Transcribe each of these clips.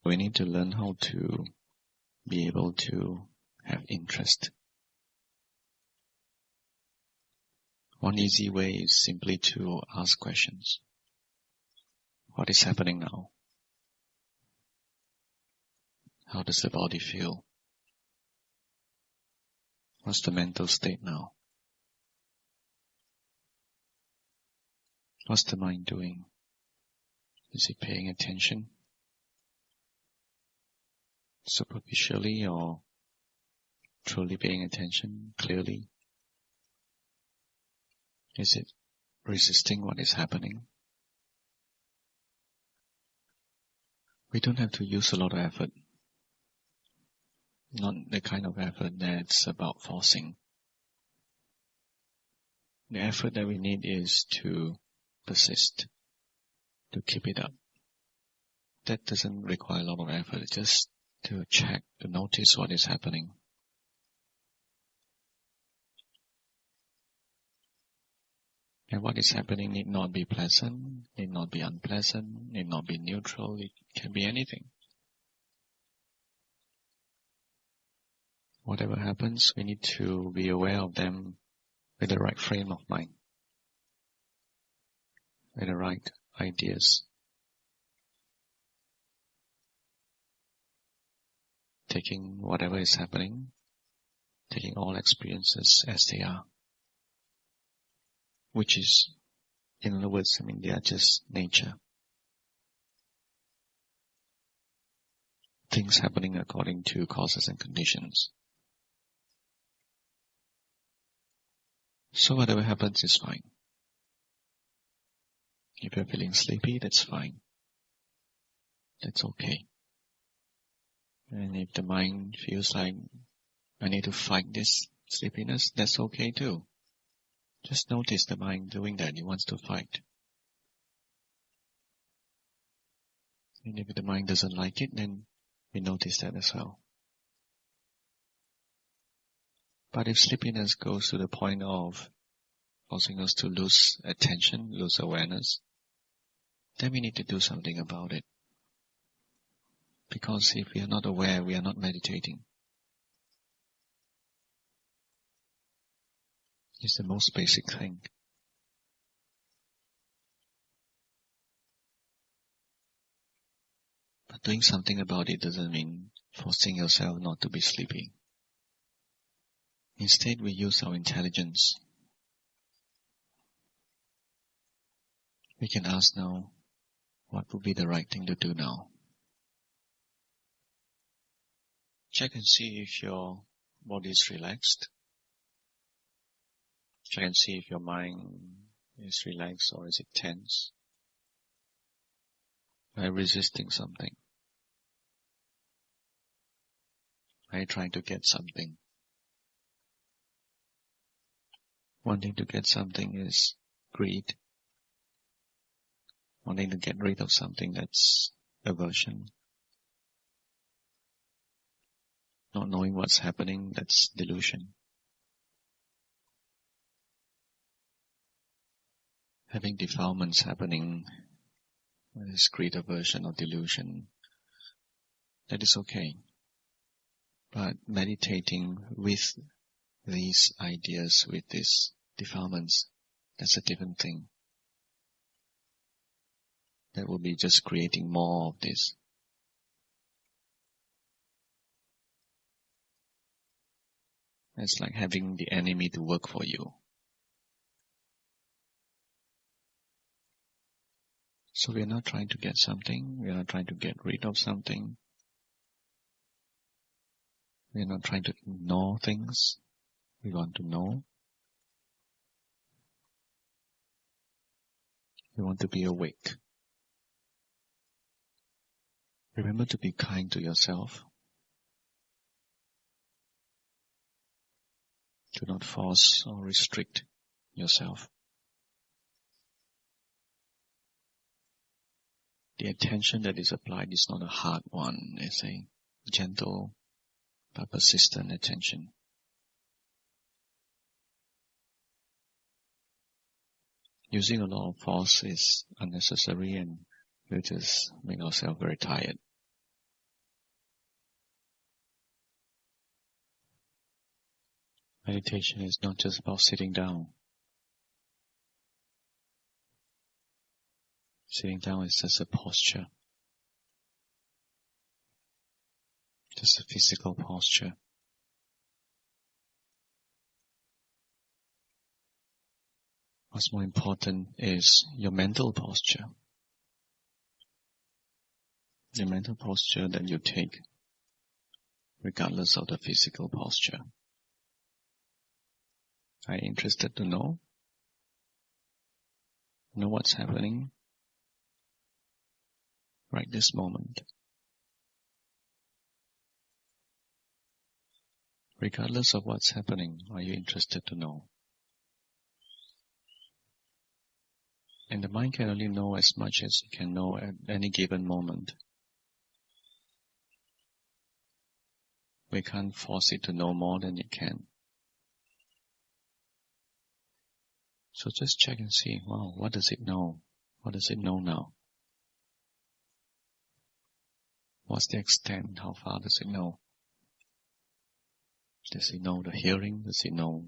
We need to learn how to be able to have interest. One easy way is simply to ask questions. What is happening now? How does the body feel? What's the mental state now? What's the mind doing? Is it paying attention? Superficially or truly paying attention clearly? Is it resisting what is happening? We don't have to use a lot of effort. Not the kind of effort that's about forcing. The effort that we need is to persist, to keep it up. That doesn't require a lot of effort, just to check, to notice what is happening. And what is happening need not be pleasant, need not be unpleasant, need not be neutral, it can be anything. Whatever happens, we need to be aware of them with the right frame of mind, with the right ideas. Taking whatever is happening, taking all experiences as they are. Which is, in other words, they are just nature. Things happening according to causes and conditions. So whatever happens is fine. If you're feeling sleepy, that's fine. That's okay. And if the mind feels like, I need to fight this sleepiness, that's okay too. Just notice the mind doing that. It wants to fight. And if the mind doesn't like it, then we notice that as well. But if sleepiness goes to the point of causing us to lose attention, lose awareness, then we need to do something about it. Because if we are not aware, we are not meditating. It's the most basic thing. But doing something about it doesn't mean forcing yourself not to be sleepy. Instead, we use our intelligence. We can ask now, what would be the right thing to do now? Check and see if your body is relaxed. Check and see if your mind is relaxed or is it tense. Are you resisting something? Are you trying to get something? Wanting to get something is greed. Wanting to get rid of something, that's aversion. Not knowing what's happening, that's delusion. Having defilements happening, whether it's greed, aversion or delusion, that is okay. But meditating with these ideas, with these defilements, that's a different thing. That will be just creating more of this. It's like having the enemy to work for you. So we are not trying to get something, we are not trying to get rid of something. We are not trying to ignore things. We want to know. We want to be awake. Remember to be kind to yourself. Do not force or restrict yourself. The attention that is applied is not a hard one. It's a gentle but persistent attention. Using a lot of force is unnecessary and will just make ourselves very tired. Meditation is not just about sitting down. Sitting down is just a posture, just a physical posture. What's more important is your mental posture. The mental posture that you take, regardless of the physical posture. Are you interested to know? Know what's happening right this moment. Regardless of what's happening, are you interested to know? And the mind can only know as much as it can know at any given moment. We can't force it to know more than it can. So just check and see, wow, what does it know? What does it know now? What's the extent? How far does it know? Does it know the hearing? Does it know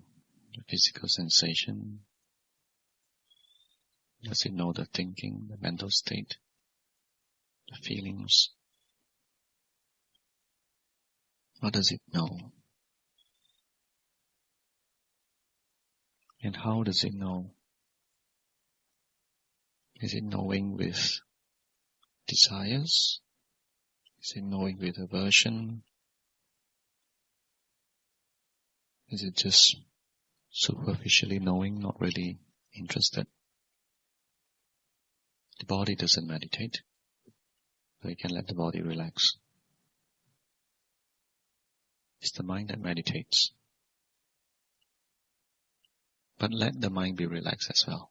the physical sensation? Does it know the thinking, the mental state, the feelings? What does it know? And how does it know? Is it knowing with desires? Is it knowing with aversion? Is it just superficially knowing, not really interested? The body doesn't meditate, so you can let the body relax. It's the mind that meditates. But let the mind be relaxed as well.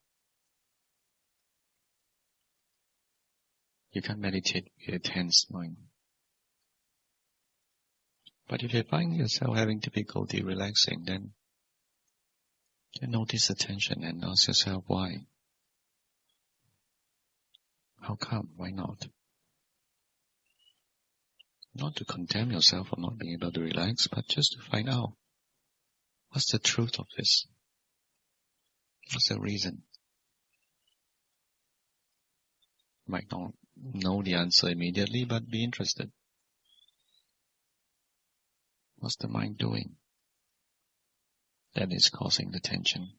You can't meditate with a tense mind. But if you find yourself having difficulty relaxing, then notice the tension and ask yourself why. How come? Why not? Not to condemn yourself for not being able to relax, but just to find out what's the truth of this. What's the reason? Might not know the answer immediately, but be interested. What's the mind doing that is causing the tension?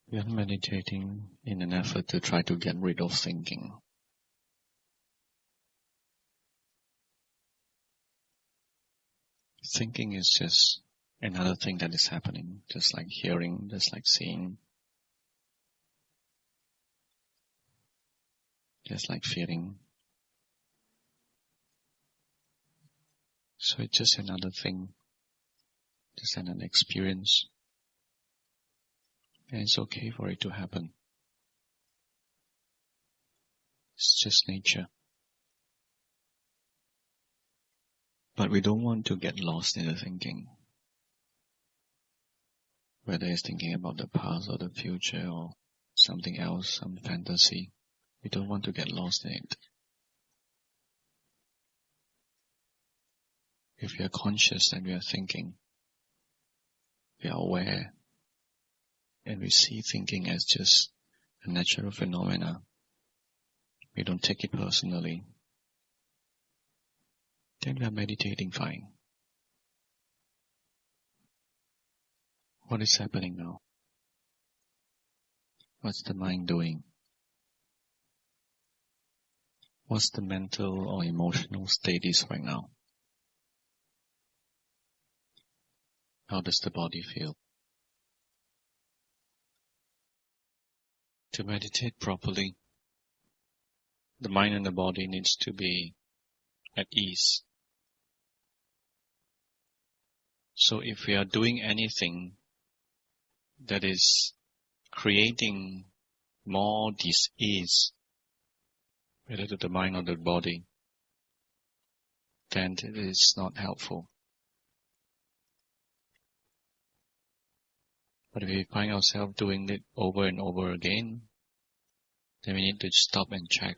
We are meditating in an effort to try to get rid of thinking. Thinking is just another thing that is happening, just like hearing, just like seeing, just like feeling. So it's just another thing, just another experience. And it's okay for it to happen. It's just nature. But we don't want to get lost in the thinking. Whether it's thinking about the past or the future or something else, some fantasy. We don't want to get lost in it. If we are conscious that we are thinking, we are aware, and we see thinking as just a natural phenomena, we don't take it personally, then we are meditating fine. What is happening now? What's the mind doing? What's the mental or emotional state is right now? How does the body feel? To meditate properly, the mind and the body needs to be at ease. So if we are doing anything that is creating more dis-ease, whether to the mind or the body, then it is not helpful. But if we find ourselves doing it over and over again, then we need to stop and check.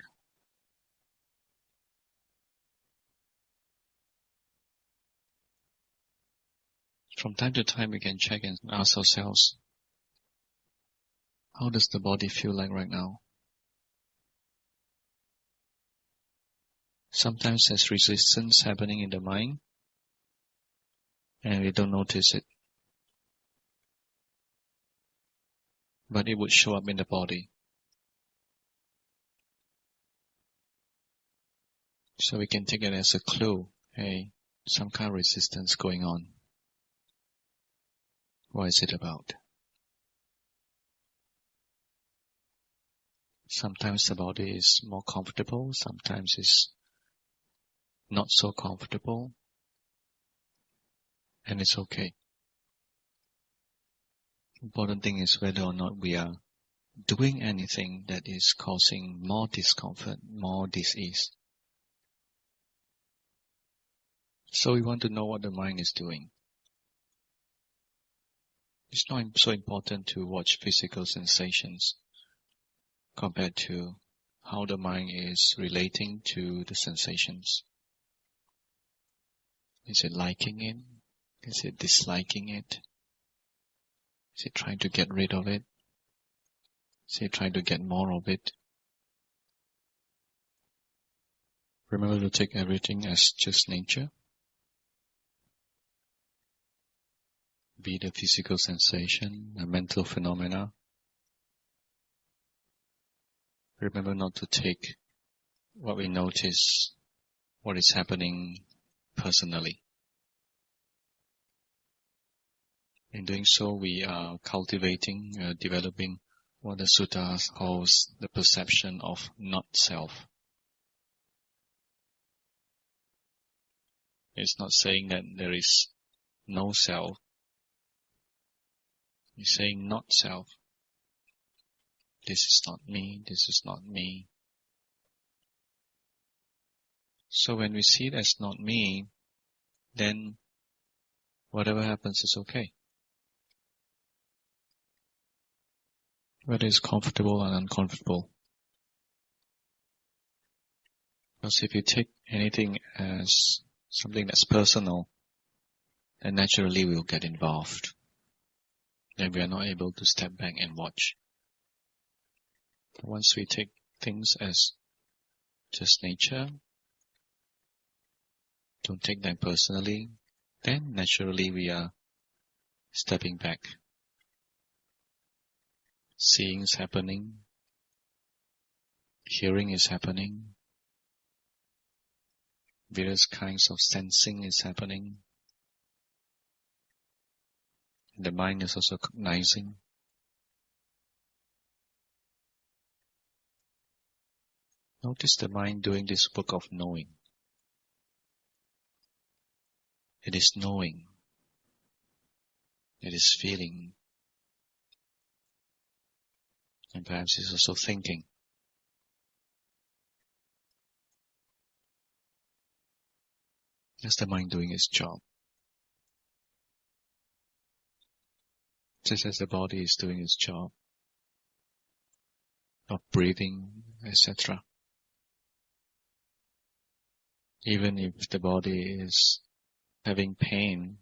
From time to time we can check and ask ourselves, how does the body feel like right now? Sometimes there's resistance happening in the mind and we don't notice it. But it would show up in the body. So we can take it as a clue. Hey, some kind of resistance going on. What is it about? Sometimes the body is more comfortable, sometimes it's not so comfortable, and it's okay. Important thing is whether or not we are doing anything that is causing more discomfort, more dis-ease. So we want to know what the mind is doing. It's not so important to watch physical sensations compared to how the mind is relating to the sensations. Is it liking it? Is it disliking it? Is it trying to get rid of it? Is it trying to get more of it? Remember to take everything as just nature. Be the physical sensation, a mental phenomena. Remember not to take what we notice, what is happening personally. In doing so, we are cultivating, developing what the Sutta calls the perception of not-self. It's not saying that there is no self. It's saying not-self. This is not me, this is not me. So when we see it as not me, then whatever happens is okay. Whether it's comfortable and uncomfortable. Because if you take anything as something that's personal, then naturally we'll get involved. Then we are not able to step back and watch. But once we take things as just nature, don't take them personally, then naturally we are stepping back. Seeing is happening, hearing is happening, various kinds of sensing is happening. The mind is also cognizing. Notice the mind doing this work of knowing. It is knowing. It is feeling. And perhaps it's also thinking. That's the mind doing its job. Just as the body is doing its job of breathing, etc. Even if the body is having pain,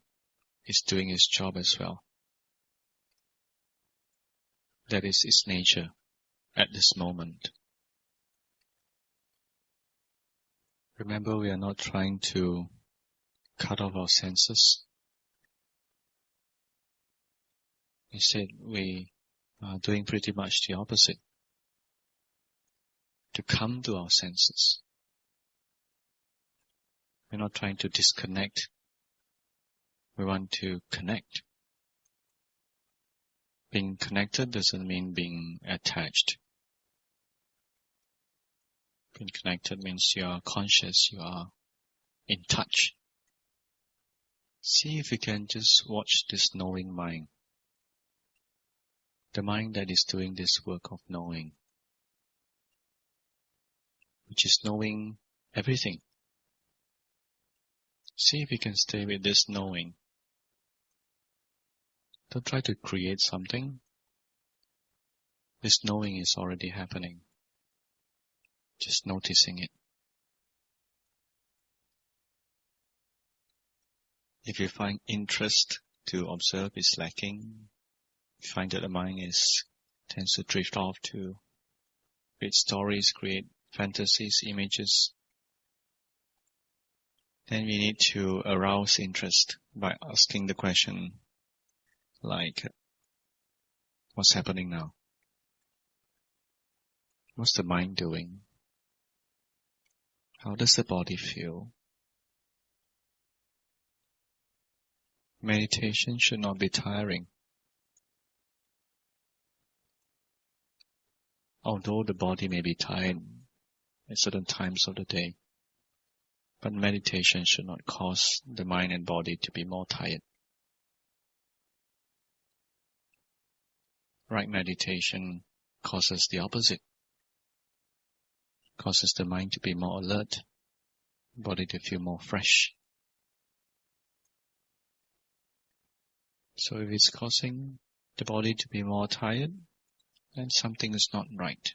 it's doing its job as well. That is its nature at this moment. Remember, we are not trying to cut off our senses. Instead, we are doing pretty much the opposite. To come to our senses. We're not trying to disconnect. We want to connect. Being connected doesn't mean being attached. Being connected means you are conscious, you are in touch. See if you can just watch this knowing mind. The mind that is doing this work of knowing. Which is knowing everything. See if you can stay with this knowing. Don't try to create something. This knowing is already happening. Just noticing it. If you find interest to observe is lacking, find that the mind tends to drift off to create stories, create fantasies, images, then we need to arouse interest by asking the question like, what's happening now? What's the mind doing? How does the body feel? Meditation should not be tiring. Although the body may be tired at certain times of the day, but meditation should not cause the mind and body to be more tired. Right meditation causes the opposite. Causes the mind to be more alert, body to feel more fresh. So if it's causing the body to be more tired, then something is not right.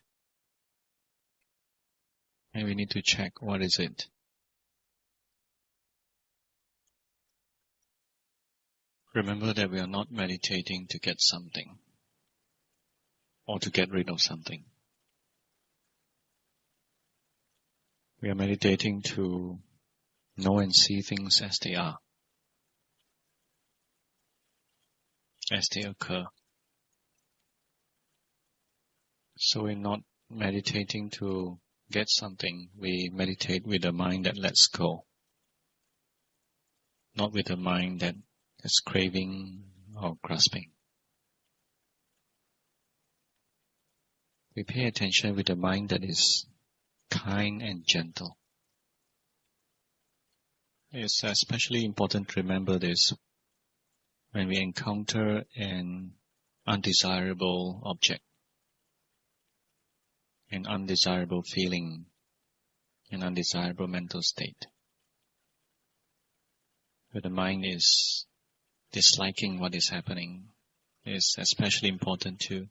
And we need to check what is it. Remember that we are not meditating to get something or to get rid of something. We are meditating to know and see things as they are, as they occur. So we're not meditating to get something. We meditate with a mind that lets go, not with a mind that's craving or grasping. We pay attention with a mind that is kind and gentle. It's especially important to remember this when we encounter an undesirable object, an undesirable feeling, an undesirable mental state. Where the mind is disliking what is happening, it's especially important to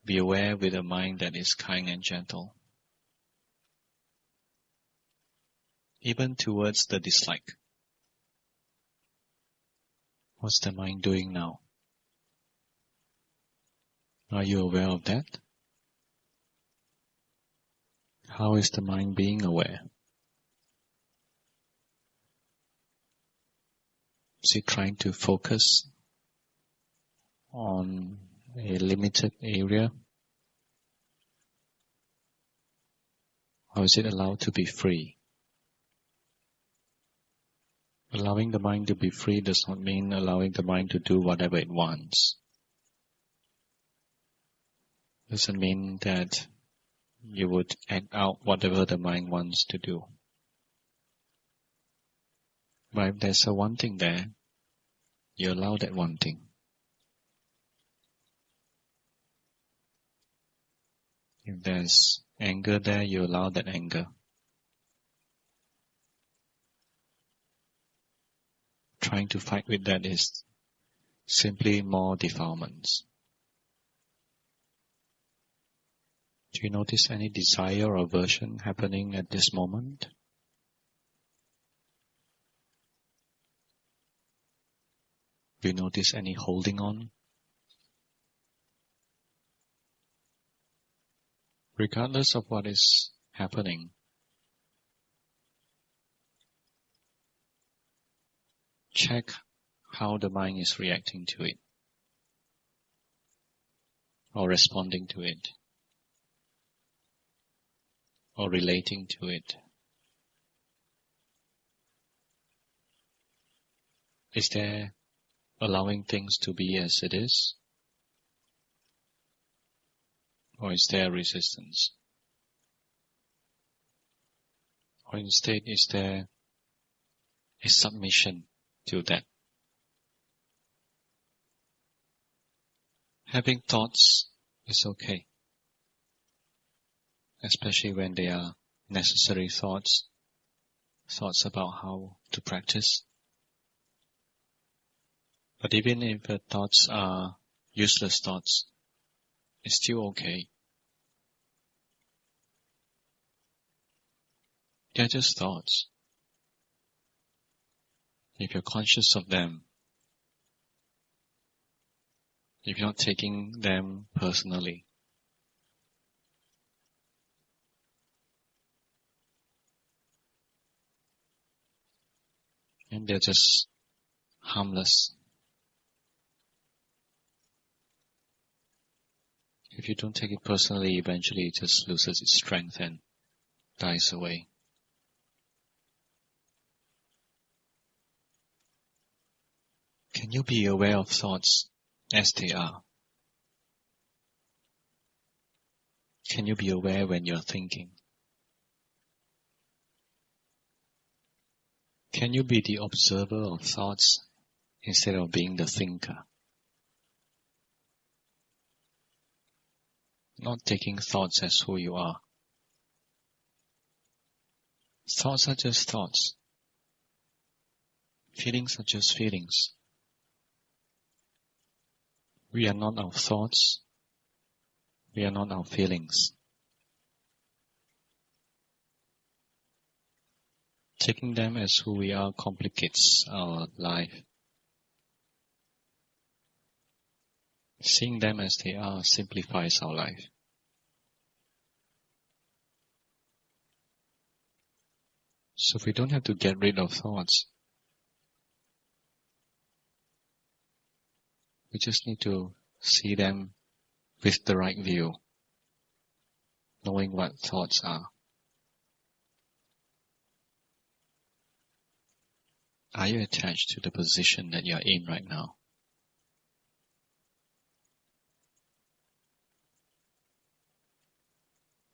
be aware with a mind that is kind and gentle. Even towards the dislike. What's the mind doing now? Are you aware of that? How is the mind being aware? Is it trying to focus on a limited area? Or is it allowed to be free? Allowing the mind to be free does not mean allowing the mind to do whatever it wants. Doesn't mean that you would act out whatever the mind wants to do. But if there's a wanting there, you allow that wanting. If there's anger there, you allow that anger. Trying to fight with that is simply more defilements. Do you notice any desire or aversion happening at this moment? Do you notice any holding on? Regardless of what is happening, check how the mind is reacting to it or responding to it or relating to it. Is there allowing things to be as it is? Or is there resistance? Or instead, is there a submission to that? Having thoughts is okay, especially when they are necessary thoughts, thoughts about how to practice. But even if the thoughts are useless thoughts, it's still okay. They're just thoughts. If you're conscious of them, if you're not taking them personally, and they're just harmless. If you don't take it personally, eventually it just loses its strength and dies away. Can you be aware of thoughts as they are? Can you be aware when you're thinking? Can you be the observer of thoughts instead of being the thinker? Not taking thoughts as who you are. Thoughts are just thoughts. Feelings are just feelings. We are not our thoughts. We are not our feelings. Taking them as who we are complicates our life. Seeing them as they are simplifies our life. So we don't have to get rid of thoughts. We just need to see them with the right view, knowing what thoughts are. Are you attached to the position that you're in right now?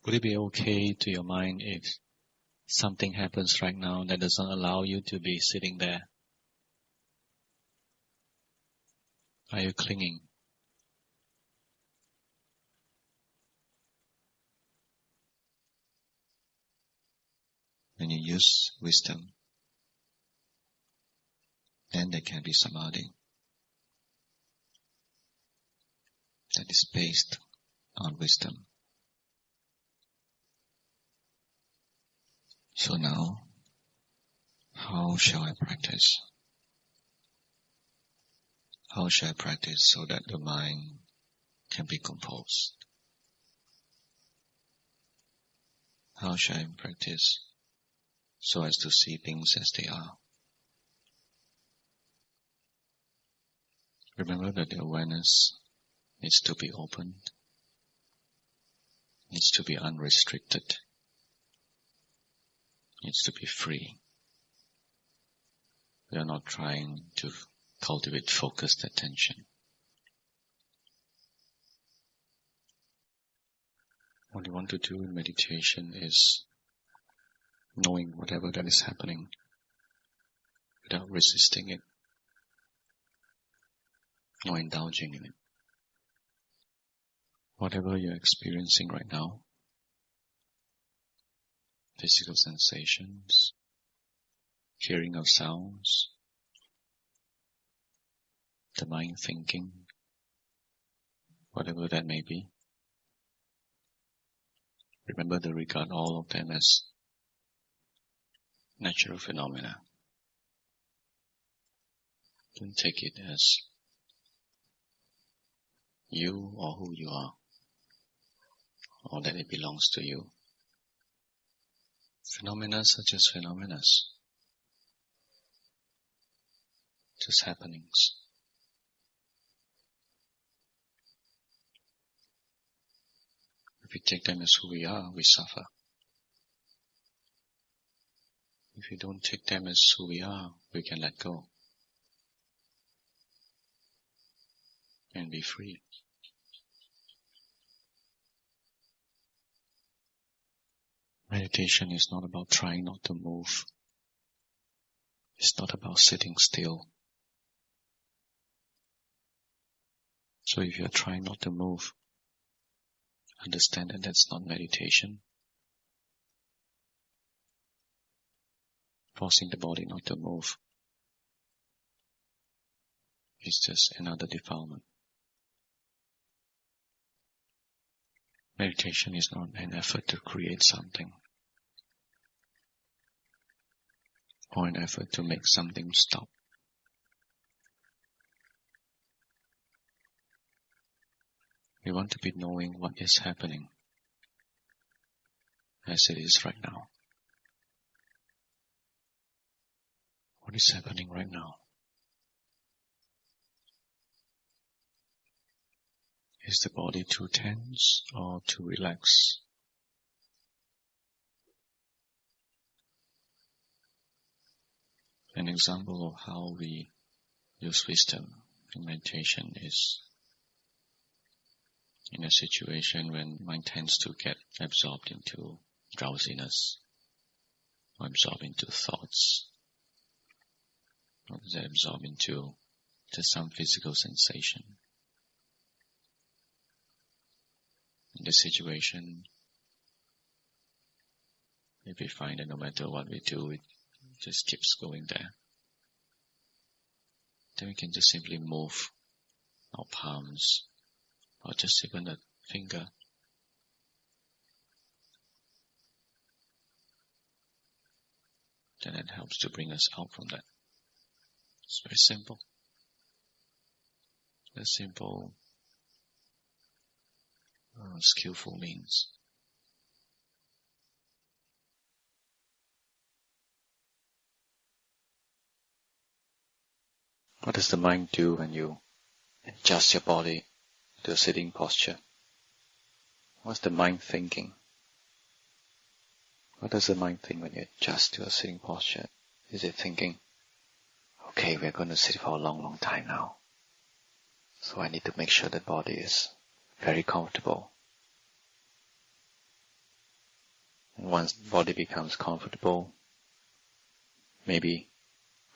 Would it be okay to your mind if something happens right now that doesn't allow you to be sitting there? Are you clinging? When you use wisdom, then there can be samadhi that is based on wisdom. So now, how shall I practice? How shall I practice so that the mind can be composed? How shall I practice so as to see things as they are? Remember that the awareness needs to be opened, needs to be unrestricted, needs to be free. We are not trying to cultivate focused attention. What you want to do in meditation is knowing whatever that is happening without resisting it, nor indulging in it. Whatever you're experiencing right now, physical sensations, hearing of sounds, the mind thinking, whatever that may be, remember to regard all of them as natural phenomena. Don't take it as you or who you are, or that it belongs to you. Phenomena are just phenomena, just happenings. If we take them as who we are, we suffer. If we don't take them as who we are, we can let go and be free. Meditation is not about trying not to move. It's not about sitting still. So if you're trying not to move, understand that that's not meditation. Forcing the body not to move is just another defilement. Meditation is not an effort to create something or an effort to make something stop. We want to be knowing what is happening as it is right now. What is happening right now? Is the body too tense or too relaxed? An example of how we use wisdom in meditation is in a situation when mind tends to get absorbed into drowsiness, or absorbed into thoughts, or get absorbed into just some physical sensation. In this situation, if we find that no matter what we do, it just keeps going there, then we can just simply move our palms, or just even a finger. Then it helps to bring us out from that. It's very simple. A simple, skillful means. What does the mind do when you adjust your body to a sitting posture? What's the mind thinking? What does the mind think when you adjust to a sitting posture? Is it thinking, okay, we're going to sit for a long, long time now, so I need to make sure the body is very comfortable. And once the body becomes comfortable, maybe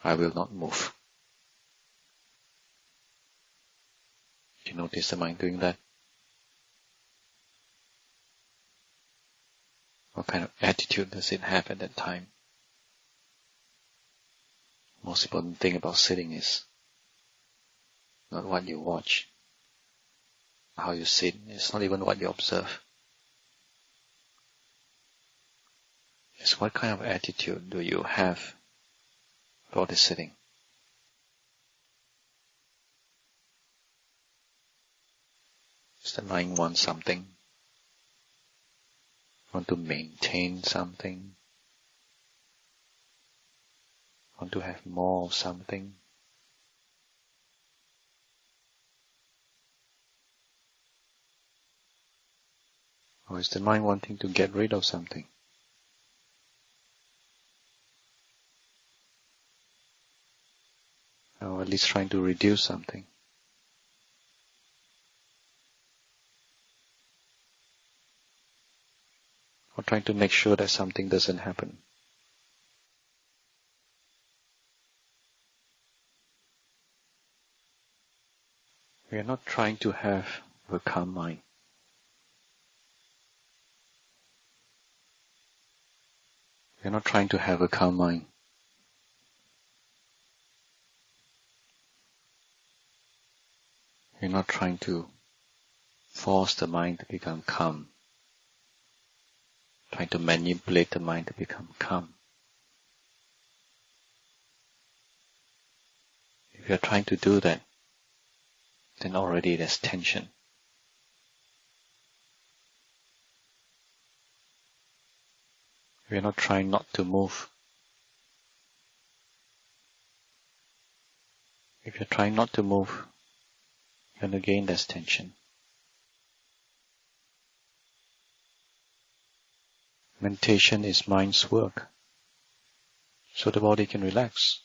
I will not move. Do you notice the mind doing that? What kind of attitude does it have at that time? Most important thing about sitting is not what you watch, how you sit. It's not even what you observe. It's what kind of attitude do you have for the sitting. Does the mind want something? Want to maintain something? Want to have more of something? Or is the mind wanting to get rid of something? Or at least trying to reduce something? Or trying to make sure that something doesn't happen? We are not trying to have a calm mind. We are not trying to have a calm mind. We are not trying to force the mind to become calm. Trying to manipulate the mind to become calm. If you are trying to do that, then already there's tension. We are not trying not to move. If you're trying not to move, then again there's tension. Meditation is mind's work, so the body can relax.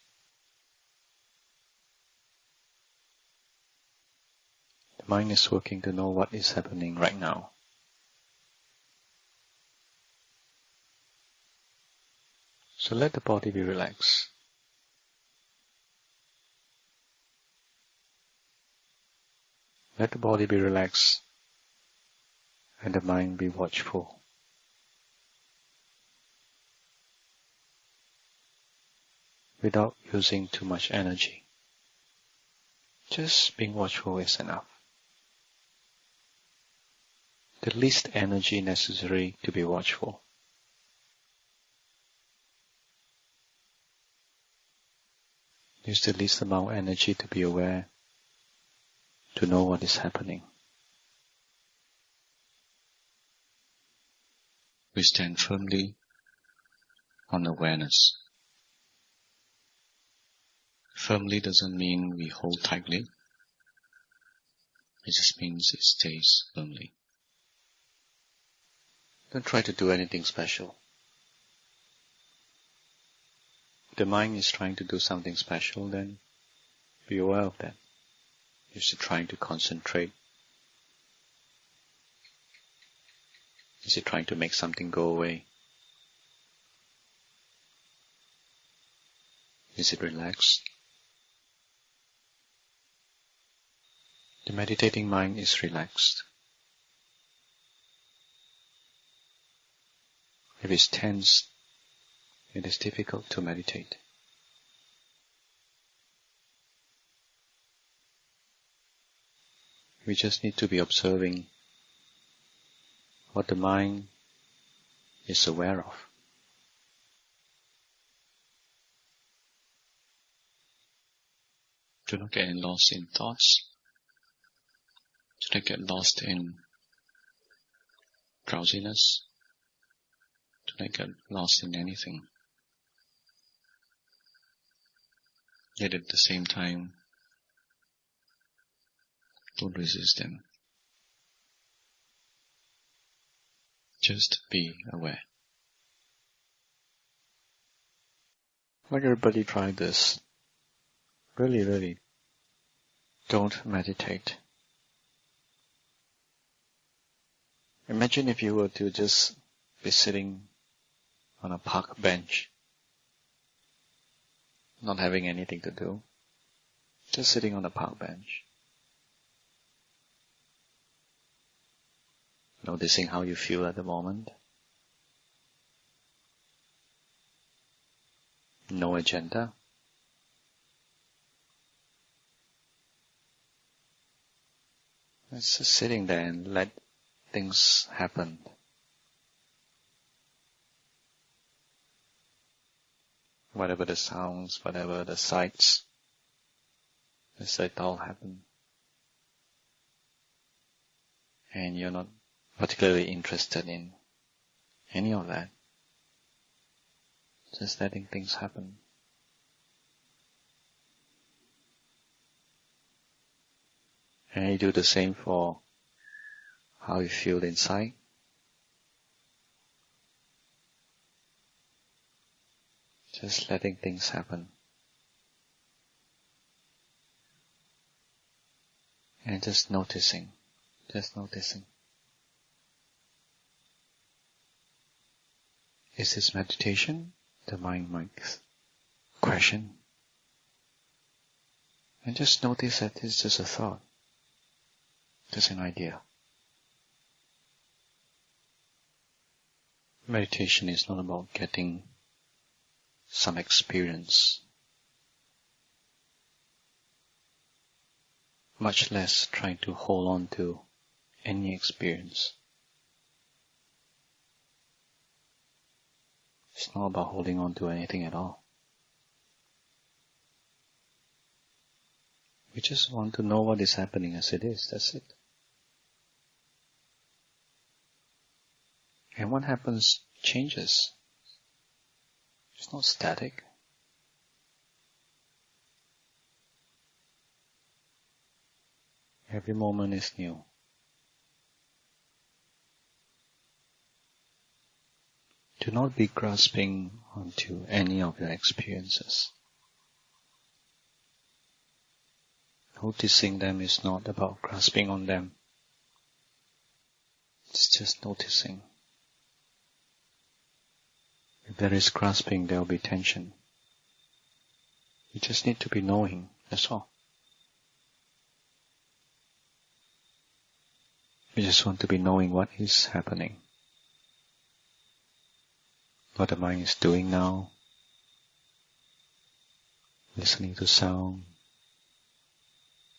The mind is working to know what is happening right now. So let the body be relaxed. Let the body be relaxed and the mind be watchful. Without using too much energy. Just being watchful is enough. The least energy necessary to be watchful. Use the least amount of energy to be aware, to know what is happening. We stand firmly on awareness. Firmly doesn't mean we hold tightly. It just means it stays firmly. Don't try to do anything special. If the mind is trying to do something special, then be aware of that. Is it trying to concentrate? Is it trying to make something go away? Is it relaxed? The meditating mind is relaxed. If it's tense, it is difficult to meditate. We just need to be observing what the mind is aware of. Do not get lost in thoughts. Do not get lost in drowsiness. Do not get lost in anything. Yet at the same time, don't resist them. Just be aware. Like everybody try this. Really, don't meditate. Imagine if you were to just be sitting on a park bench, not having anything to do, just sitting on a park bench, noticing how you feel at the moment. No agenda. It's just sitting there and let things happen. Whatever the sounds, whatever the sights, just let it all happen. And you're not particularly interested in any of that. Just letting things happen. And you do the same for how you feel inside. Just letting things happen. And just noticing. Just noticing. Is this meditation? The mind might question. And just notice that it's just a thought. Just an idea. Meditation is not about getting some experience, much less trying to hold on to any experience. It's not about holding on to anything at all. We just want to know what is happening as it is, that's it. And what happens changes. It's not static. Every moment is new. Do not be grasping onto any of your experiences. Noticing them is not about grasping on them. It's just noticing. If there is grasping, there will be tension. You just need to be knowing, that's all. You just want to be knowing what is happening. What the mind is doing now. Listening to sound.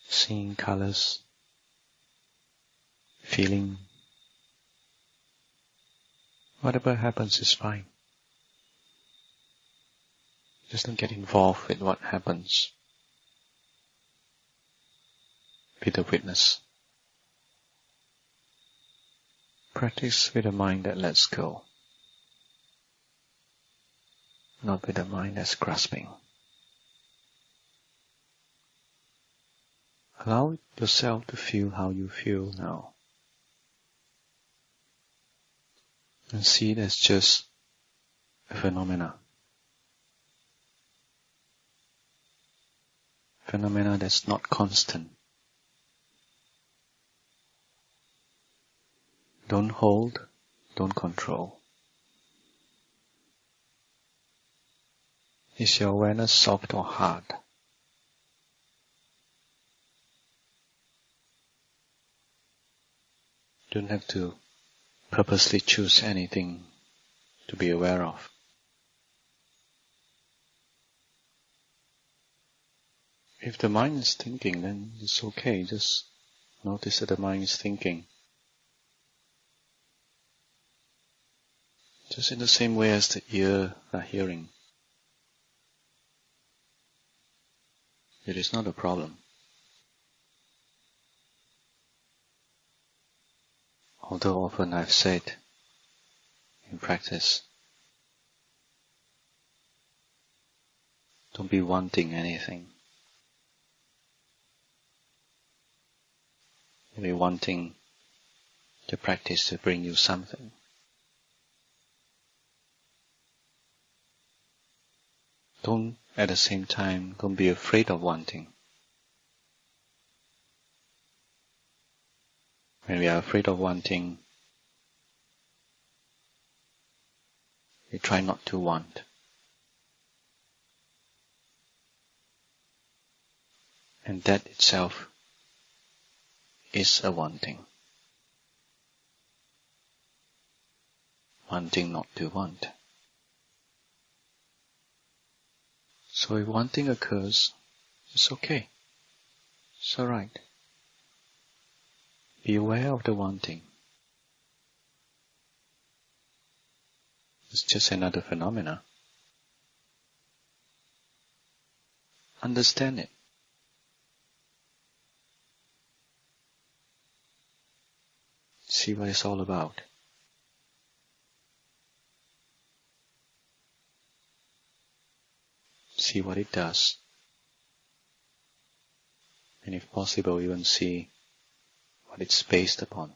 Seeing colors. Feeling. Whatever happens is fine. Just don't get involved with what happens. Be the witness. Practice with a mind that lets go. not with a mind that's grasping. Allow yourself to feel how you feel now. And see it as just a phenomena. Phenomena that's not constant. Don't hold, don't control. Is your awareness soft or hard? You don't have to purposely choose anything to be aware of. If the mind is thinking, then it's okay. Just notice that the mind is thinking. Just in the same way as the ear are hearing. It is not a problem. Although often I've said in practice, don't be wanting anything. Don't be wanting the practice to bring you something. Don't, at the same time, don't be afraid of wanting. When we are afraid of wanting, we try not to want. And that itself is a wanting. Wanting not to want. So if wanting occurs, it's okay. It's alright. Be aware of the wanting. It's just another phenomena. Understand it. See what it's all about. See what it does. And if possible, even see what it's based upon.